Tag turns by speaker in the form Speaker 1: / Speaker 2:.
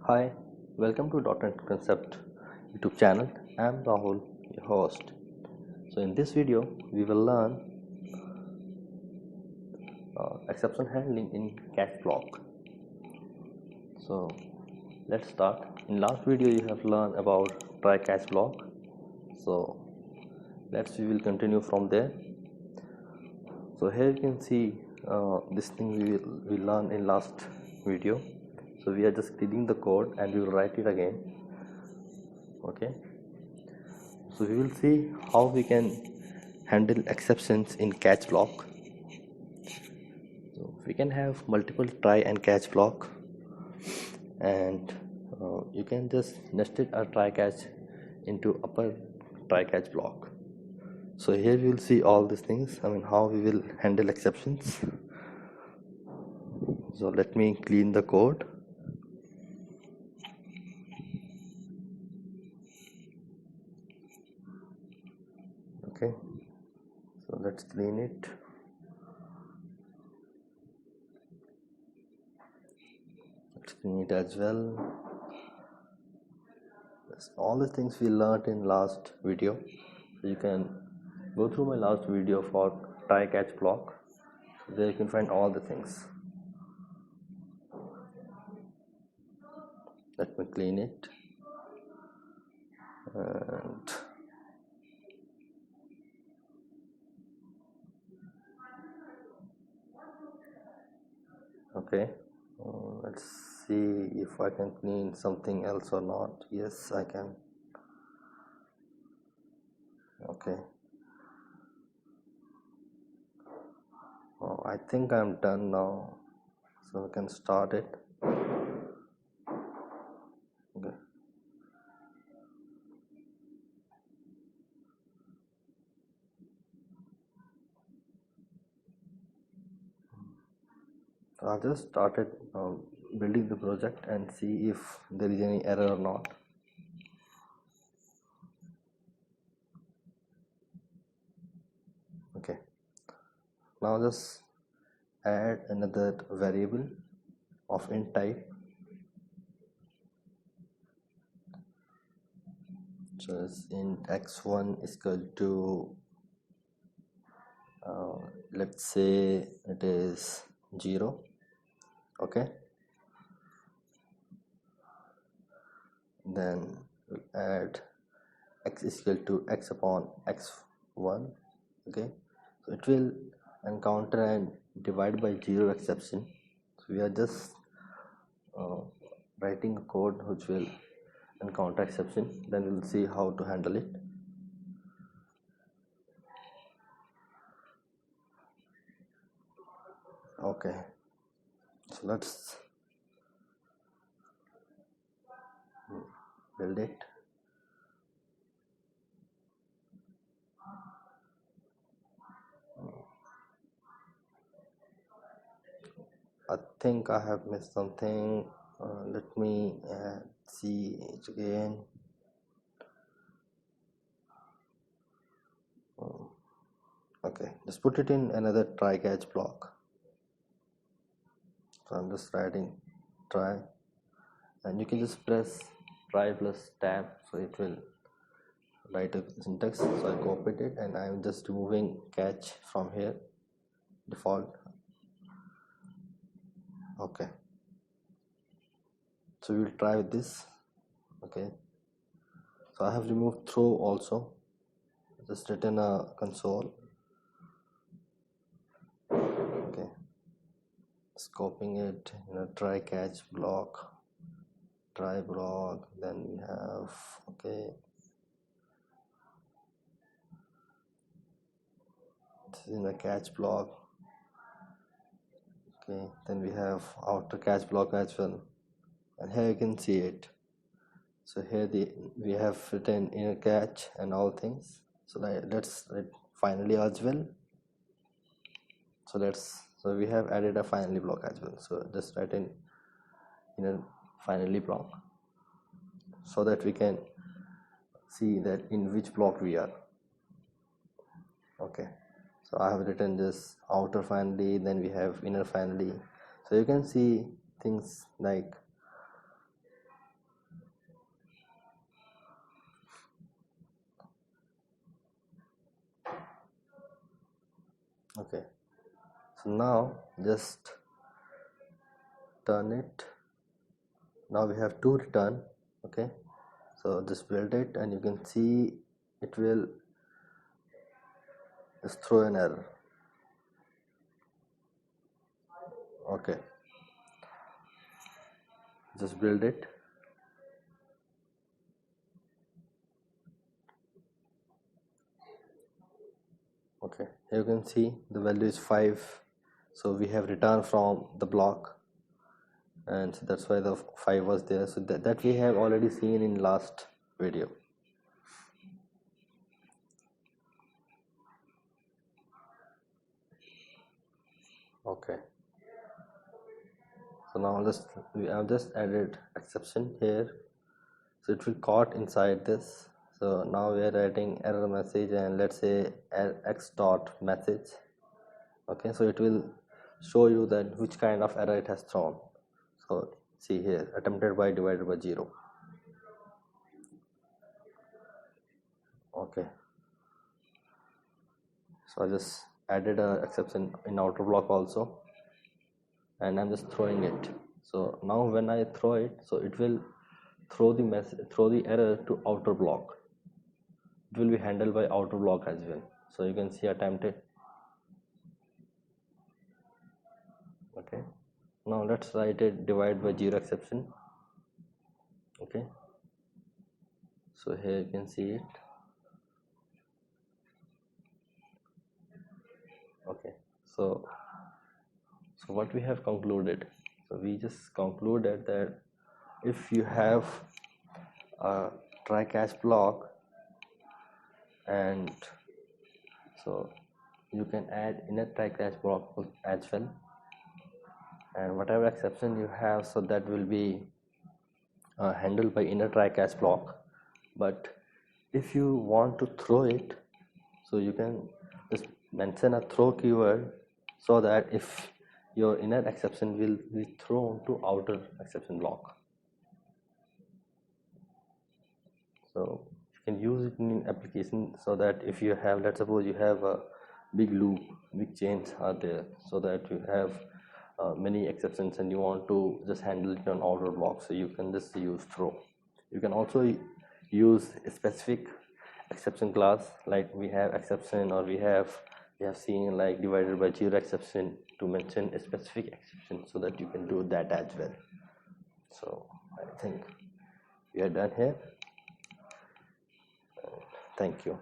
Speaker 1: Hi, welcome to .NET Concept YouTube channel. I am Rahul, your host. So in this video, we will learn exception handling in catch block. So let's start. In last video, you have learned about try catch block. So we will continue from there. So here you can see this thing we learned in last video. So we are just reading the code and we will write it again. Okay. So we will see how we can handle exceptions in catch block. So we can have multiple try and catch block, and you can just nest it a try catch into upper try catch block. So here we will see all these things. How we will handle exceptions. So let me clean the code. Okay, so let's clean it. Let's clean it as well. That's all the things we learned in last video. So you can go through my last video for try catch block. So there you can find all the things. Let me clean it. And okay, let's see if I can clean something else or not. Yes, I can. Okay, I think I'm done now, so we can start it. Okay. So I just started building the project and see if there is any error or not. Okay, now just add another variable of int type. So it's int x1 is equal to let's say it is 0. Okay, then we'll add x is equal to x upon x1. Okay, so it will encounter and divide by 0 exception. So we are just writing a code which will encounter exception, then we'll see how to handle it. Okay, so let's build it. I think I have missed something. Let me see it again. Okay, just put it in another try catch block. So I'm just writing try, and you can just press try plus tab, so it will write a syntax. So I copied it and I'm just removing catch from here, default. Okay, so we'll try with this. Okay, so I have removed throw also, just written a console. Okay, scoping it in a try catch block, try block, then we have okay, this is in a catch block. Okay, then we have outer catch block as well, and here you can see it. So here we have written inner catch and all things. So let's write finally as well. So we have added a finally block as well. So just write in inner finally block, so that we can see that in which block we are. Okay, so I have written this outer finally, then we have inner finally. So you can see things like Okay, so now just turn it. Now we have to return. Okay, so just build it and you can see it will just throw an error. Okay, just build it. Okay, here you can see the value is 5, so we have returned from the block, and so that's why the 5 was there. So that we have already seen in last video. Okay, so now we have just added exception here, so it will caught inside this. So now we are writing error message, and let's say x dot message. Okay, so it will show you that which kind of error it has thrown. So see here, attempted by divided by 0. Okay, so I just added a exception in outer block also, and I'm just throwing it. So now when I throw it, so it will throw the error to outer block. It will be handled by outer block as well. So you can see attempted. Okay, now let's write it divide by 0 exception. Okay, so here you can see it. Okay, so what we have concluded, so we just concluded that if you have a try catch block, and so you can add inner try catch block as well, and whatever exception you have, so that will be handled by inner try catch block. But if you want to throw it, so you can just mention a throw keyword, so that if your inner exception will be thrown to outer exception block. So you can use it in application, so that if you have, let's suppose you have a big loop, big chains are there, so that you have many exceptions and you want to just handle it on outer block, so you can just use throw. You can also use a specific exception class, like we have exception, or we have seen like divided by 0 exception, to mention a specific exception, so that you can do that as well. So I think we are done here. Thank you.